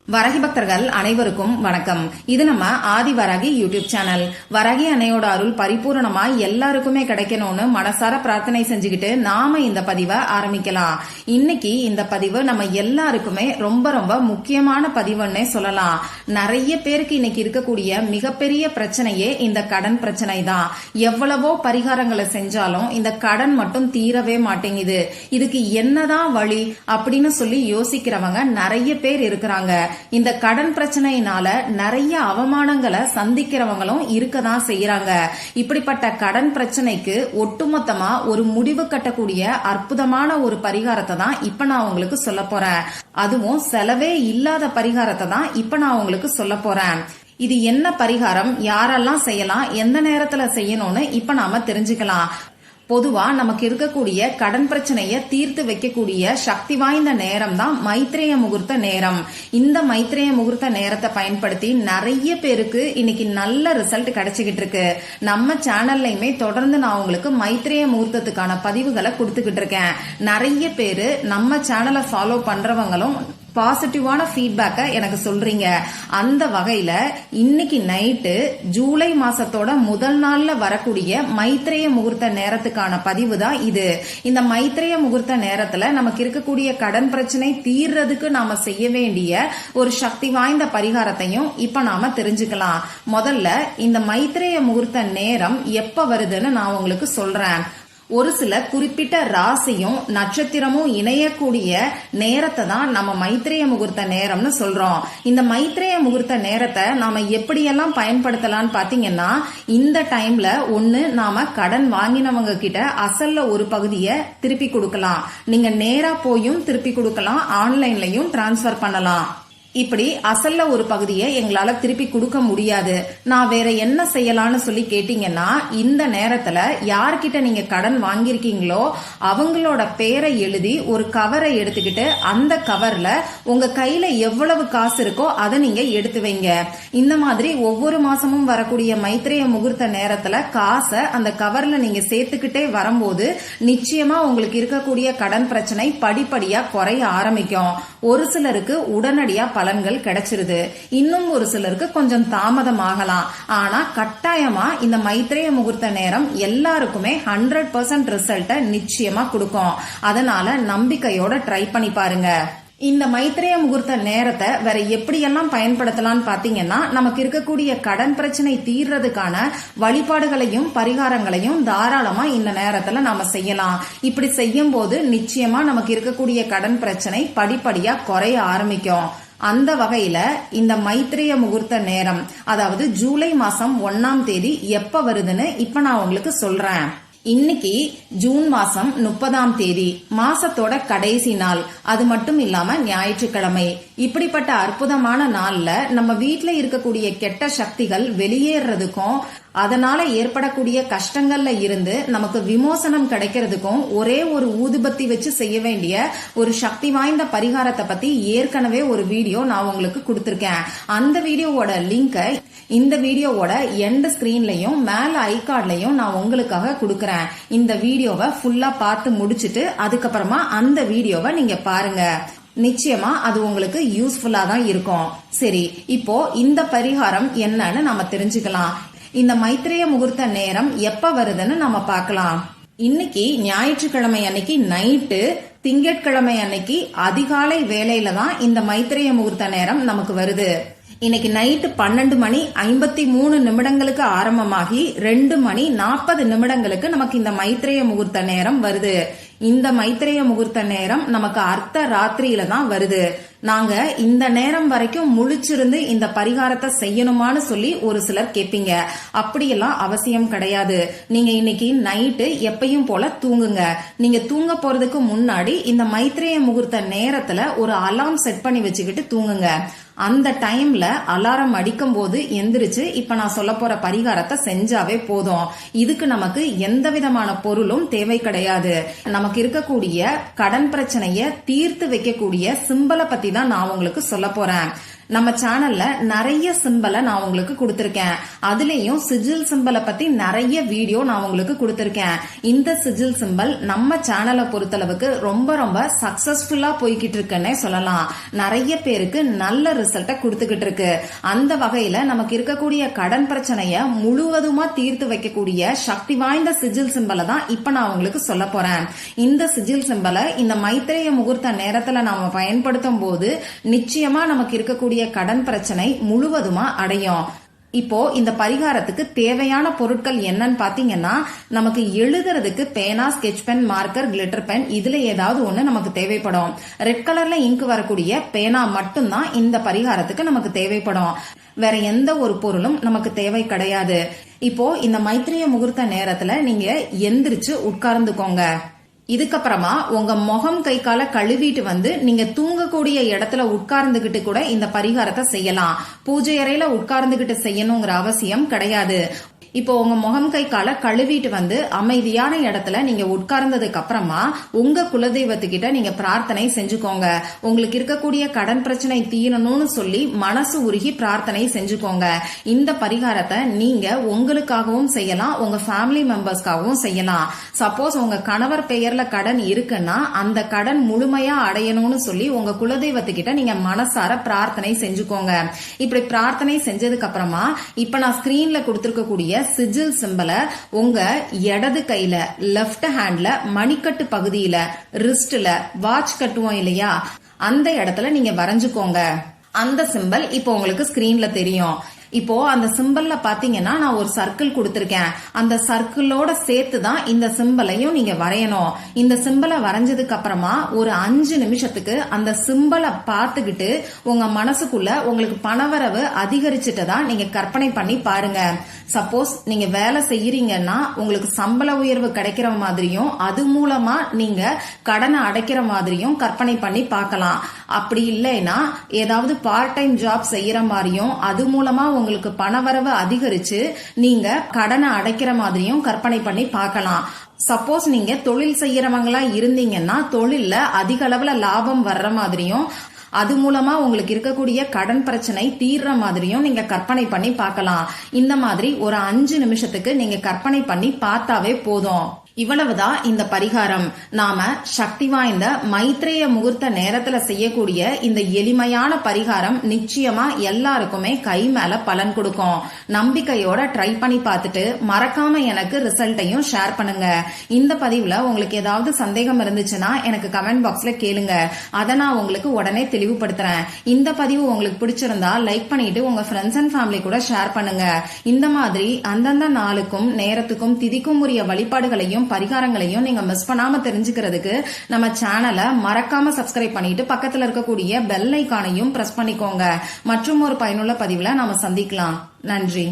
வரகி பக்தர்கள் அனைவருக்கும் வணக்கம். இது நம்ம ஆதி வராகி யூடியூப் சேனல். வரகி அன்னையோட அருள் பரிபூரணமா எல்லாருக்குமே கிடைக்கணும்னு மனசார பிரார்த்தனை செஞ்சுக்கிட்டு நாம இந்த பதிவை ஆரம்பிக்கலாம். இன்னைக்கு இந்த பதிவு நம்ம எல்லாருக்குமே ரொம்ப ரொம்ப முக்கியமான பதிவுன்னே சொல்லலாம். நிறைய பேருக்கு இன்னைக்கு இருக்கக்கூடிய மிகப்பெரிய பிரச்சனையே இந்த கடன் பிரச்சனை தான். எவ்வளவோ பரிகாரங்களை செஞ்சாலும் இந்த கடன் மட்டும் தீரவே மாட்டேங்குது. இதுக்கு என்னதான் வழி அப்படின்னு சொல்லி யோசிக்கிறவங்க நிறைய பேர் இருக்கிறாங்க. இந்த கடன் பிரச்சனையினால நிறைய அவமானங்களை சந்திக்கிறவங்களும் இருக்கதான் செய்யறாங்க. இப்படிப்பட்ட கடன் பிரச்சனைக்கு ஒட்டுமொத்தமா ஒரு முடிவு கட்டக்கூடிய அற்புதமான ஒரு பரிகாரத்தை தான் இப்ப நான் உங்களுக்கு சொல்ல போறேன். அதுவும் செலவே இல்லாத பரிகாரத்தை தான் இப்ப நான் உங்களுக்கு சொல்ல போறேன். இது என்ன பரிகாரம், யாரெல்லாம் செய்யலாம், எந்த நேரத்துல செய்யணும்னு இப்ப நாம தெரிஞ்சுக்கலாம். பொதுவா நமக்கு இருக்கக்கூடிய கடன் பிரச்சனைய தீர்த்து வைக்கக்கூடிய சக்தி வாய்ந்த நேரம் தான் மைத்ரேய முகூர்த்த நேரம். இந்த மைத்ரேய முகூர்த்த நேரத்தை பயன்படுத்தி நிறைய பேருக்கு இன்னைக்கு நல்ல ரிசல்ட் கிடைச்சுக்கிட்டு இருக்கு. நம்ம சேனல்லையுமே தொடர்ந்து நான் உங்களுக்கு மைத்ரேய முகூர்த்தத்துக்கான பதிவுகளை கொடுத்துக்கிட்டு இருக்கேன். நிறைய பேரு நம்ம சேனலை ஃபாலோ பண்றவங்களும் பாசிட்டிவான ஃபீட்பேக்கை எனக்கு சொல்றீங்க. அந்த வகையில இன்னைக்கு நைட்டு ஜூலை மாசத்தோட முதல் நாள்ல வரக்கூடிய மைத்ரேய முகூர்த்த நேரத்துக்கான பதிவு தான் இது. இந்த மைத்ரேய முகூர்த்த நேரத்துல நமக்கு இருக்கக்கூடிய கடன் பிரச்சனை தீர்றதுக்கு நாம செய்ய வேண்டிய ஒரு சக்தி வாய்ந்த பரிகாரத்தையும் இப்ப நாம தெரிஞ்சுக்கலாம். முதல்ல இந்த மைத்ரேய முகூர்த்த நேரம் எப்ப வருதுன்னு நான் உங்களுக்கு சொல்றேன். ஒரு சில குறிப்பிட்ட ராசியும் நட்சத்திரமும் இணையக்கூடிய நேரத்தை தான் நம்ம மைத்ரேய முகூர்த்த நேரம்னு சொல்றோம். இந்த மைத்ரேய முகூர்த்த நேரத்தை நாம எப்படியெல்லாம் பயன்படுத்தலாம்னு பாத்தீங்கன்னா, இந்த டைம்ல ஒண்ணு நாம கடன் வாங்கினவங்க கிட்ட அசல்ல ஒரு பகுதியை திருப்பி கொடுக்கலாம். நீங்க நேரா போயும் திருப்பி கொடுக்கலாம், ஆன்லைன்லயும் டிரான்ஸ்பர் பண்ணலாம். இப்படி அசல்ல ஒரு பகுதியை எங்களால திருப்பி கொடுக்க முடியாது, நான் வேற என்ன செய்யலாம்னு சொல்லி கேட்டீங்கன்னா, இந்த நேரத்துல யார்கிட்ட நீங்க கடன் வாங்கியிருக்கீங்களோ அவங்களோட பேரை எழுதி ஒரு கவரை எடுத்துக்கிட்டு அந்த கவர்ல உங்க கையில எவ்வளவு காசு இருக்கோ அதை நீங்க எடுத்து வைங்க. இந்த மாதிரி ஒவ்வொரு மாசமும் வரக்கூடிய மைத்ரேய முகூர்த்த நேரத்துல காசை அந்த கவர்ல நீங்க சேர்த்துக்கிட்டே வரும்போது நிச்சயமா உங்களுக்கு இருக்கக்கூடிய கடன் பிரச்சனை படிப்படியா குறைய ஆரம்பிக்கும். ஒரு சிலருக்கு உடனடியா பலன்கள் கிடைச்சிருது, இன்னும் ஒரு சிலருக்கு கொஞ்சம் தாமதமாகலாம். ஆனா கட்டாயமா இந்த மைத்ரேய முகூர்த்த நேரம் எல்லாருக்குமே 100% ரிசல்ட்டை நிச்சயமா கொடுக்கும். அதனால நம்பிக்கையோட ட்ரை பண்ணி பாருங்க. இந்த மைத்ரேய முகூர்த்த நேரத்தை வேற எப்படியெல்லாம் பயன்படுத்தலாம்னு பாத்தீங்கன்னா, நமக்கு இருக்கக்கூடிய கடன் பிரச்சனை தீர்றதுக்கான வழிபாடுகளையும் பரிகாரங்களையும் தாராளமா இந்த நேரத்துல நாம செய்யலாம். இப்படி செய்யும் போது நிச்சயமா நமக்கு இருக்கக்கூடிய கடன் பிரச்சனை படிப்படியா குறைய ஆரம்பிக்கும். அந்த வகையில இந்த மைத்ரேய முகூர்த்த நேரம், அதாவது ஜூலை மாசம் 1ஆம் தேதி எப்ப வருதுன்னு இப்ப நான் உங்களுக்கு சொல்றேன். இன்னைக்கு ஜூன் மாசம் 30ஆம் தேதி, மாசத்தோட கடைசி நாள். அது மட்டும் இல்லாம ஞாயிற்றுக்கிழமை. இப்படிப்பட்ட அற்புதமான நாள்ல நம்ம வீட்டுல இருக்கக்கூடிய கெட்ட சக்திகள் வெளியேறதுக்கும் அதனால ஏற்படக்கூடிய கஷ்டங்கள்ல இருந்து நமக்கு விமோசனம் கிடைக்கிறதுக்கும் ஒரே ஒரு ஊதுபத்தி வச்சு செய்ய வேண்டிய ஒரு சக்தி வாய்ந்த பரிகாரத்தை பத்தி ஏற்கனவே ஒரு வீடியோ நான் உங்களுக்கு கொடுத்திருக்கேன். அந்த வீடியோவோட லிங்கை இந்த வீடியோவோட எண்ட் ஸ்கிரீன்லயும் மேல ஐகார்ட்லயும் நான் உங்களுக்காக கொடுக்கறேன். இந்த வீடியோவை ஃபுல்லா பார்த்து முடிச்சிட்டு அதுக்கப்புறமா அந்த வீடியோவை நீங்க பாருங்க. நிச்சயமா அது உங்களுக்கு யூஸ்ஃபுல்லா தான் இருக்கும். சரி, இப்போ இந்த பரிகாரம் என்னன்னு நாம தெரிஞ்சுக்கலாம். இந்த மைத்ரேய முகூர்த்த நேரம் எப்ப வருதுன்னு நம்ம பார்க்கலாம். இன்னைக்கு ஞாயிற்றுக்கிழமை அன்னைக்கு நைட்டு, திங்கட்கிழமை அன்னைக்கு அதிகாலை வேலையில தான் இந்த மைத்ரேய முகூர்த்த நேரம் நமக்கு வருது. இன்னைக்கு நைட்டு 12:53 ஆரம்பமாகி 2:40 நமக்கு இந்த மைத்ரேய முகூர்த்த நேரம் வருது. இந்த மைத்ரேய முகூர்த்த நேரம் நமக்கு அர்த்த ராத்திரியில தான் வருது. நாங்க இந்த நேரம் வரைக்கும் முழிச்சிருந்து இந்த பரிகாரத்தை செய்யணுமான்னு சொல்லி ஒரு சிலர் கேட்பீங்க. அப்படியெல்லாம் அவசியம் கிடையாது. நீங்க இன்னைக்கு நைட்டு எப்பயும் போல தூங்குங்க. நீங்க தூங்க போறதுக்கு முன்னாடி இந்த மைத்ரேய முகூர்த்த நேரத்துல ஒரு அலார்ம் செட் பண்ணி வச்சுக்கிட்டு தூங்குங்க. அந்த டைம்ல அலாரம் அடிக்கும் போது எந்திரிச்சு இப்ப நான் சொல்ல போற பரிகாரத்தை செஞ்சாவே போதும். இதுக்கு நமக்கு எந்த விதமான பொருளும் தேவை கிடையாது. நமக்கு இருக்கக்கூடிய கடன் பிரச்சனைய தீர்த்து வைக்கக்கூடிய சிம்பலை பத்தி தான் நான் உங்களுக்கு சொல்ல போறேன். நம்ம சேனல்ல நிறைய சிம்பலை நான் உங்களுக்கு கொடுத்திருக்கேன். அதுலயும் சிஜில் சிம்பலை பத்தி நிறைய வீடியோ நான் உங்களுக்கு கொடுத்திருக்கேன். இந்த சிஜில் சிம்பல் நம்ம சேனலை பொறுத்தளவுக்கு ரொம்ப ரொம்ப சக்சஸ்ஃபுல்லா போய்கிட்டு இருக்குன்னே சொல்லலாம். நிறைய பேருக்கு நல்ல ரிசல்ட்டை கொடுத்துக்கிட்டு இருக்கு. அந்த வகையில நமக்கு இருக்கக்கூடிய கடன் பிரச்சனைய முழுவதுமா தீர்த்து வைக்கக்கூடிய சக்தி வாய்ந்த சிஜில் சிம்பலை தான் இப்ப நான் உங்களுக்கு சொல்ல போறேன். இந்த சிஜில் சிம்பலை இந்த மைத்ரேய முகூர்த்த நேரத்துல நாம பயன்படுத்தும் போது நிச்சயமா நமக்கு இருக்கக்கூடிய கடன் பிரச்சனை முழுவதுமா அடையும். இப்போ இந்த பரிகாரத்துக்கு தேவையான பொருட்கள் என்னன்னு பாத்தீங்கன்னா, நமக்கு எழுதுறதுக்கு பேனா, sketch pen, marker, glitter pen, இதுல ஏதாவது ஒண்ணு நமக்கு தேவைப்படும். ரெட் கலர்ல இங்க் வரக்கூடிய பேனா மட்டும்தான் இந்த பரிகாரத்துக்கு நமக்கு தேவைப்படும். வேற எந்த ஒரு பொருளும் நமக்கு தேவை கிடையாது. இப்போ இந்த மைத்ரேய முகூர்த்த நேரத்துல நீங்க எந்திரிச்சு உட்கார்ந்துக்கோங்க. இதுக்கப்புறமா உங்க முகம் கை கால கழுவிட்டு வந்து நீங்க தூங்கக்கூடிய இடத்துல உட்கார்ந்துகிட்டு கூட இந்த பரிகாரத்தை செய்யலாம். பூஜை அறையில உட்கார்ந்துகிட்டு செய்யணுங்கிற அவசியம் கிடையாது. இப்போ உங்க முகம் கை கால கழுவிட்டு வந்து அமைதியான இடத்துல நீங்க உட்கார்ந்ததுக்கு அப்புறமா உங்க குலதெய்வத்துக்கிட்ட நீங்க பிரார்த்தனை செஞ்சுக்கோங்க. உங்களுக்கு இருக்கக்கூடிய கடன் பிரச்சனை தீரணும்னு சொல்லி மனசு உருகி பிரார்த்தனை செஞ்சுக்கோங்க. இந்த பரிகாரத்தை நீங்க உங்களுக்காகவும் செய்யலாம், உங்க ஃபேமிலி மெம்பர்ஸ்க்காகவும் செய்யலாம். சப்போஸ் உங்க கணவர் பெயர்ல கடன் இருக்குன்னா அந்த கடன் முழுமையா அடையணும்னு சொல்லி உங்க குலதெய்வத்துக்கிட்ட நீங்க மனசார பிரார்த்தனை செஞ்சுக்கோங்க. இப்படி பிரார்த்தனை செஞ்சதுக்கு அப்புறமா இப்ப நான் ஸ்கிரீன்ல கொடுத்திருக்கக்கூடிய சிஜில் சிம்பலை உங்க இடது கையில லெஃப்ட் ஹேண்ட்ல மணிக்கட்டு பகுதியில ரிஸ்ட்ல வாட்ச் கட்டுவோம் இல்லையா, அந்த இடத்துல நீங்க வரைஞ்சுக்கோங்க. அந்த சிம்பல் இப்போ உங்களுக்கு ஸ்கிரீன்ல தெரியும். இப்போ அந்த சிம்பல்ல பாத்தீங்கன்னா நான் ஒரு சர்க்கிள் கொடுத்திருக்கேன். அந்த சர்க்கிளோட சேர்த்து தான் இந்த சிம்பலையும் நீங்க வரையணும். இந்த சிம்பலை வரைஞ்சதுக்கு அப்புறமா ஒரு 5 நிமிஷத்துக்கு அந்த சிம்பலை பார்த்துக்கிட்டு உங்க மனசுக்குள்ள உங்களுக்கு பணவரவு அதிகரிச்சுட்டதா நீங்க கற்பனை பண்ணி பாருங்க. சப்போஸ் நீங்க வேலை செய்யறீங்கன்னா உங்களுக்கு சம்பள உயர்வு கிடைக்கிற மாதிரியும் அது மூலமா நீங்க கடனை அடைக்கிற மாதிரியும் கற்பனை பண்ணி பார்க்கலாம். அப்படி இல்லைன்னா ஏதாவது பார்ட் டைம் ஜாப் செய்யற மாதிரியும் அது மூலமா உங்களுக்கு பணவரவு அதிகரிச்சு நீங்க கடனை அடைக்கிற மாதிரியும் கற்பனை பண்ணி பார்க்கலாம். சப்போஸ் நீங்க தொழில் செய்யறவங்களா இருந்தீங்கன்னா தொழில்ல அதிக அளவுல லாபம் வர்ற மாதிரியும் அது மூலமா உங்களுக்கு இருக்கக்கூடிய கடன் பிரச்சனை தீர்ற மாதிரியும் நீங்க கற்பனை பண்ணி பார்க்கலாம். இந்த மாதிரி ஒரு 5 நிமிஷத்துக்கு நீங்க கற்பனை பண்ணி பார்த்தாவே போதும். இவ்வளவுதான் இந்த பரிகாரம். நாம சக்தி வாய்ந்த மைத்ரேய முகூர்த்த நேரத்துல செய்யக்கூடிய இந்த எளிமையான பரிகாரம் நிச்சயமா எல்லாருக்குமே கை மேல பலன் கொடுக்கும். நம்பிக்கையோட ட்ரை பண்ணி பார்த்துட்டு மறக்காம எனக்கு ரிசல்ட்டையும் ஷேர் பண்ணுங்க. இந்த பதிவுல உங்களுக்கு ஏதாவது சந்தேகம் இருந்துச்சுன்னா எனக்கு கமெண்ட் பாக்ஸ்ல கேளுங்க. அதை நான் உங்களுக்கு உடனே தெளிவுபடுத்துறேன். இந்த பதிவு உங்களுக்கு பிடிச்சிருந்தா லைக் பண்ணிட்டு உங்க ஃப்ரெண்ட்ஸ் அண்ட் ஃபேமிலி கூட ஷேர் பண்ணுங்க. இந்த மாதிரி அந்தந்த நாளுக்கும் நேரத்துக்கும் திதிக்கும் உரிய வழிபாடுகளையும் பரிகாரங்களையும் நீங்க மிஸ் பண்ணாம தெரிஞ்சுக்கிறதுக்கு நம்ம சேனலை மறக்காம சப்ஸ்கிரைப் பண்ணிட்டு பக்கத்துல இருக்கக்கூடிய பெல் ஐகானையும் பிரஸ் பண்ணிக்கோங்க. மற்றும் ஒரு பயனுள்ள பதிவுல நாம சந்திக்கலாம். நன்றி.